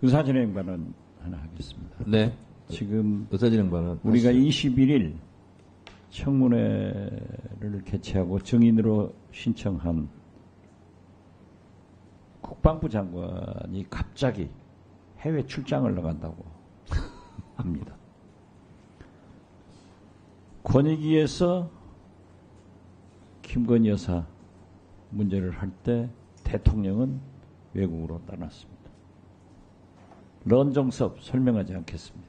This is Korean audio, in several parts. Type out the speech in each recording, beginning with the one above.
의사진행 발언 하나 하겠습니다. 네. 지금 의사진행 발언. 우리가 하시죠. 21일 청문회를 개최하고 증인으로 신청한 국방부 장관이 갑자기 해외 출장을 나간다고 합니다. 권익위에서 김건희 여사 문제를 할 때 대통령은 외국으로 떠났습니다. 런정섭 설명하지 않겠습니다.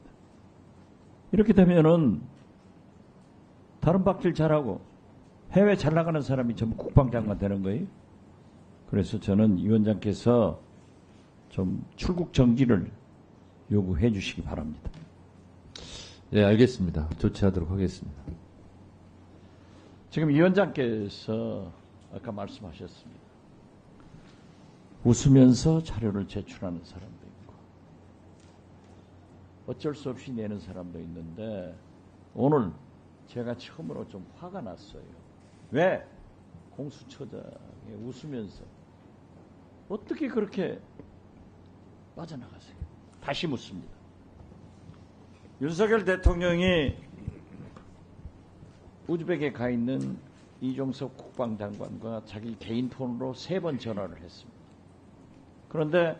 이렇게 되면은 다른 박질 잘하고 해외 잘 나가는 사람이 전부 국방장관 되는 거예요. 그래서 저는 위원장께서 좀 출국 정지를 요구해 주시기 바랍니다. 네, 알겠습니다. 조치하도록 하겠습니다. 지금 위원장께서 아까 말씀하셨습니다. 웃으면서 자료를 제출하는 사람도 있고 어쩔 수 없이 내는 사람도 있는데 오늘 제가 처음으로 좀 화가 났어요. 왜? 공수처장이 웃으면서 어떻게 그렇게 빠져나가세요? 다시 묻습니다. 윤석열 대통령이 우즈벡에 가 있는 이종석 국방장관과 자기 개인 폰으로 3번 전화를 했습니다. 그런데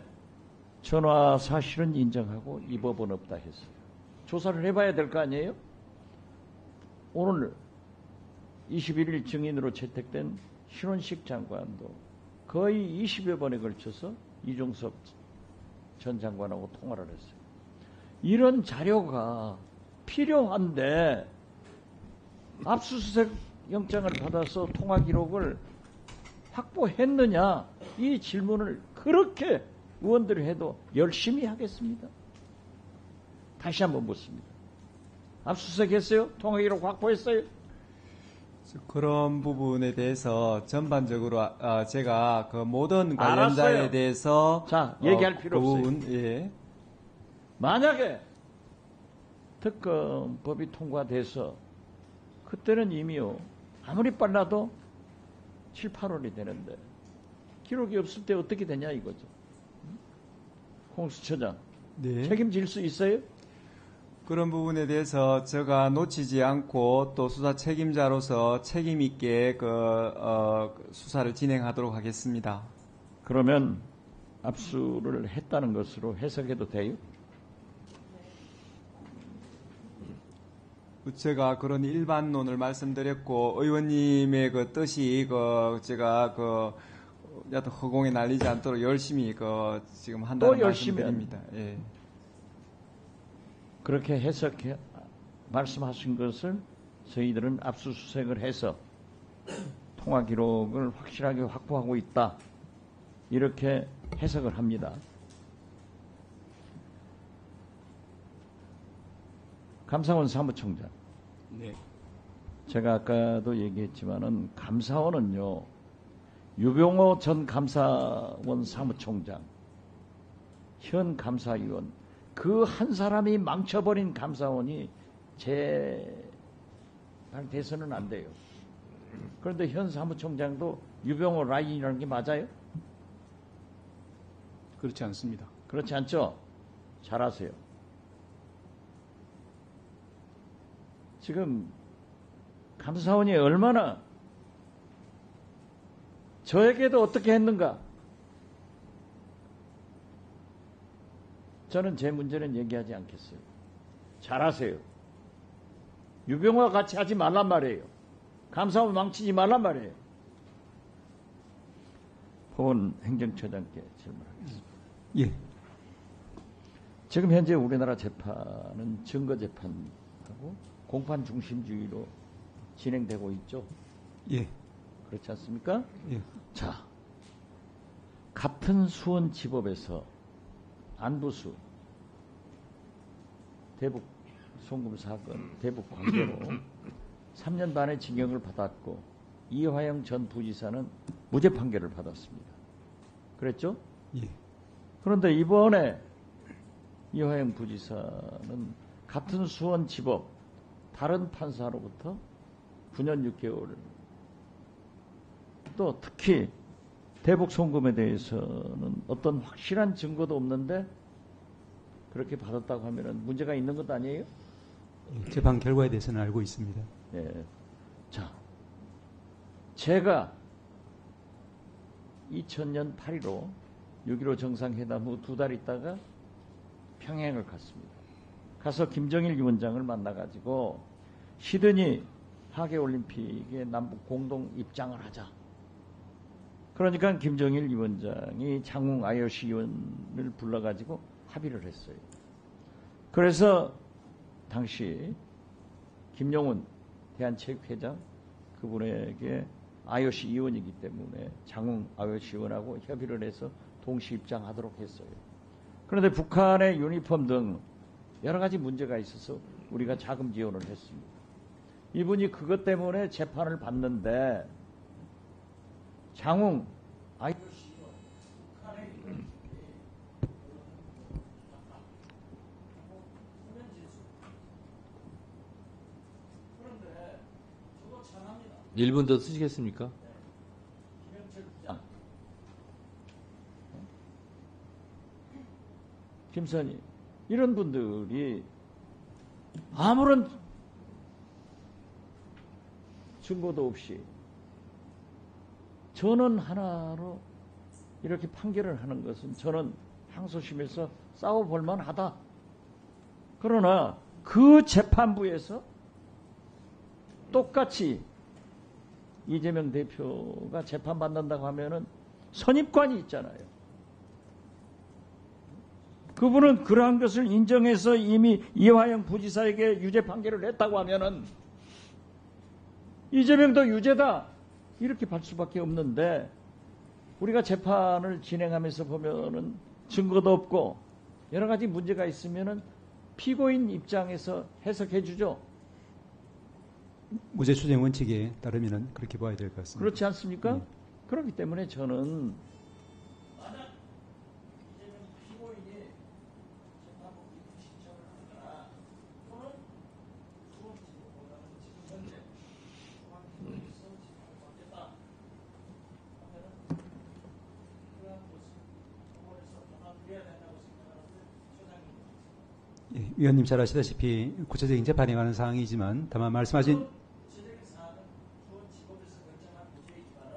전화 사실은 인정하고 이 법은 없다 했어요. 조사를 해봐야 될 거 아니에요? 오늘 21일 증인으로 채택된 신원식 장관도 거의 20여 번에 걸쳐서 이종석 전 장관하고 통화를 했어요. 이런 자료가 필요한데 압수수색 영장을 받아서 통화 기록을 확보했느냐, 이 질문을 그렇게 의원들이 해도 열심히 하겠습니다. 다시 한번 묻습니다. 압수수색했어요? 통화 기록 확보했어요? 그런 부분에 대해서 전반적으로 제가 그 모든 관련자에 알았어요. 대해서 자, 얘기할 필요 그 없어요. 부분, 예. 만약에 특검법이 통과돼서 그때는 이미요, 아무리 빨라도 7, 8월이 되는데 기록이 없을 때 어떻게 되냐 이거죠. 공수처장 네. 책임질 수 있어요? 그런 부분에 대해서 제가 놓치지 않고 또 수사 책임자로서 책임 있게 수사를 진행하도록 하겠습니다. 그러면 압수를 했다는 것으로 해석해도 돼요? 제가 그런 일반론을 말씀드렸고 의원님의 그 뜻이 제가 여튼 허공에 날리지 않도록 열심히 지금 한다는 말씀드립니다. 예. 그렇게 해석해 말씀하신 것을 저희들은 압수수색을 해서 통화 기록을 확실하게 확보하고 있다, 이렇게 해석을 합니다. 감사원 사무총장. 네. 제가 아까도 얘기했지만은 감사원은요, 유병호 전 감사원 사무총장, 현 감사위원, 그 한 사람이 망쳐버린 감사원이 재발돼서는 안 돼요. 그런데 현 사무총장도 유병호 라인이라는 게 맞아요? 그렇지 않습니다. 그렇지 않죠? 잘하세요. 지금 감사원이 얼마나 저에게도 어떻게 했는가? 저는 제 문제는 얘기하지 않겠어요. 잘하세요. 유병호와 같이 하지 말란 말이에요. 감사원 망치지 말란 말이에요. 보건 행정처장께 질문하겠습니다. 예. 지금 현재 우리나라 재판은 증거재판하고 공판 중심주의로 진행되고 있죠. 예. 그렇지 않습니까? 예. 자, 같은 수원지법에서 안부수 대북 송금 사건, 대북 관계로 3년 반의 징역을 받았고 이화영 전 부지사는 무죄 판결을 받았습니다. 그랬죠? 예. 그런데 이번에 이화영 부지사는 같은 수원지법 다른 판사로부터 9년 6개월, 또 특히 대북 송금에 대해서는 어떤 확실한 증거도 없는데 그렇게 받았다고 하면은 문제가 있는 것 아니에요? 예, 재판 결과에 대해서는 알고 있습니다. 예. 자, 제가 2000년 8.15 6.15 정상회담 후 2달 있다가 평양을 갔습니다. 가서 김정일 위원장을 만나가지고 시드니 하계올림픽에 남북 공동 입장을 하자. 그러니까 김정일 위원장이 장웅 IOC 위원을 불러가지고 합의를 했어요. 그래서 당시 김용훈 대한체육회장 그분에게 IOC 위원이기 때문에 장웅 IOC 위원하고 협의를 해서 동시 입장하도록 했어요. 그런데 북한의 유니폼 등 여러 가지 문제가 있어서 우리가 자금 지원을 했습니다. 이분이 그것 때문에 재판을 받는데 장웅 IOC 북한의 그런데 저도 참합니다. 1분 더 쓰시겠습니까? 김선희 이런 분들이 아무런 증거도 없이 전원 하나로 이렇게 판결을 하는 것은 저는 항소심에서 싸워볼 만하다. 그러나 그 재판부에서 똑같이 이재명 대표가 재판받는다고 하면은 선입관이 있잖아요. 그분은 그러한 것을 인정해서 이미 이화영 부지사에게 유죄 판결을 했다고 하면은 이재명도 유죄다 이렇게 볼 수밖에 없는데 우리가 재판을 진행하면서 보면은 증거도 없고 여러 가지 문제가 있으면은 피고인 입장에서 해석해 주죠. 무죄 추정 원칙에 따르면 그렇게 봐야 될 것 같습니다. 그렇지 않습니까? 네. 그렇기 때문에 저는 만약 이재명 피고인이 재판부 신청을 하거나 또는 수원지법보다는 지금 현재 중앙지법에서 재판을 받겠다 하면은 그러한 것은 법원에서 받아들여야 된다고 생각하는데 소장님. 예, 위원님 잘 아시다시피 구체적인 재판에 관한 사항이지만 다만 말씀하신 구체적인 사항은 수원지법에서 결정한 문제이지만은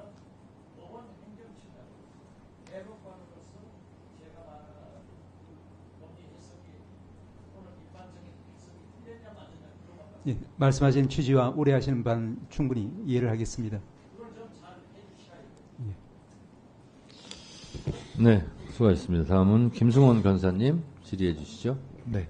법원 행정처가 대법관으로서 제가 말하는 법리 해석이 또는 일반적인 해석이 틀렸냐 맞느냐 그런 것 예, 말씀하신 취지와 우려하시는 바는 충분히 이해를 하겠습니다. 그걸 좀 잘 해주셔야 네, 수고하셨습니다. 다음은 김승원 간사님 질의해 주시죠. 네.